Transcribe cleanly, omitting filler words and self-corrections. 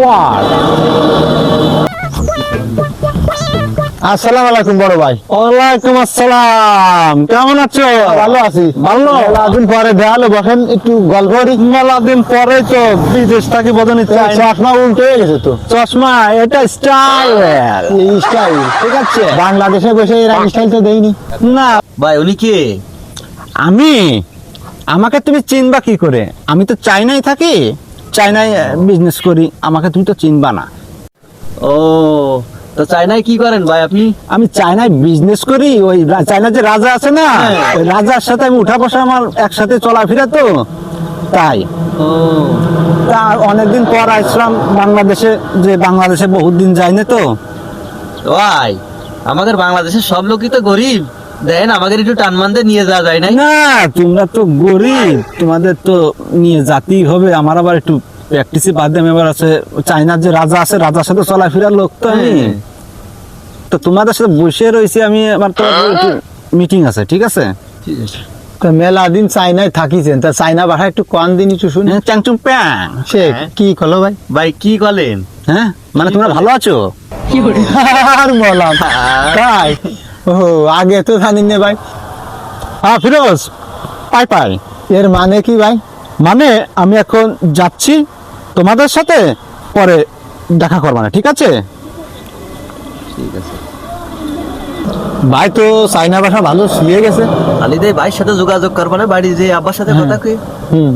Forward. আসসালামু আলাইকুম বড় ভাই। ওয়ালাইকুম আসসালাম, কেমন আছো? ভালো আছি। ভালো? মেলাদিন পরে দেখালো, বসেন একটু গল্প করি। মেলা দিন পরে তো বিদেশ থাকি বদনি চাই। চশমা উল্টে হয়ে গেছে তো। চশমা এটা স্টাইল এই স্টাইল ঠিক আছে। বাংলাদেশে বসে এরকম স্টাইল তো দেয়নি। না ভাই উনি কে? আমাকে তুমি চিনবা কি করে? আমি তো চাইনায় থাকি, চাইনায় বিজনেস করি, আমাকে তুমি তো চিনবা না। ও, তো চায়নায় কি করেন ভাই আপনি? আমি চায়নায় বিজনেস করি, ওই চায়নার যে রাজা আছে না, ওই রাজার সাথে আমি উঠা বসা, আমার একসাথে চলাফেরা তো তাই। ও, তা অনেকদিন পর আসলাম বাংলাদেশে, যে বাংলাদেশে বহুত দিন যাইনি তো। ভাই আমাদের বাংলাদেশের সব লোকই তো গরিব, দেন আমাদের একটু টানমানতে নিয়ে যাওয়া যায় নাই? না, তোমরা তো গরিব, তোমাদের তো নিয়ে যেতেই হবে। আমার আবার একটু প্র্যাকটিসে বাদে আমি আবার আছে চায়নার যে রাজা আছে, রাজার সাথে চলাফেরার লোক তো আমি। তো তোমাদের সাথে বসে রয়েছি আমি, আমার তো মিটিং আছে, ঠিক আছে? ঠিক আছে। তো মেলা দিন চাইনায় থাকিছেন, তা চাইনা ভাষা একটু কম দিন একটু শুনি। চ্যাংচুং প্যাং। সে কি কলো ভাই? ভাই কি করেন? হ্যাঁ, মানে তোমরা ভালো আছো? আর বললাম তাই। ও, আগে তো জানি না ভাই। হ্যাঁ ফিরোজ, পাই পাই। এর মানে কি ভাই? মানে আমি এখন যাচ্ছি, তোমাদের সাথে পরে দেখা করবা না, ঠিক আছে? ঠিক আছে। ভাই তো চাইনা ভাষা ভালো শিখে গেছে। খালি ভাইয়ের সাথে যোগাযোগ করবো না, বাড়ি যে আব্বার সাথে কথা কই। হুম।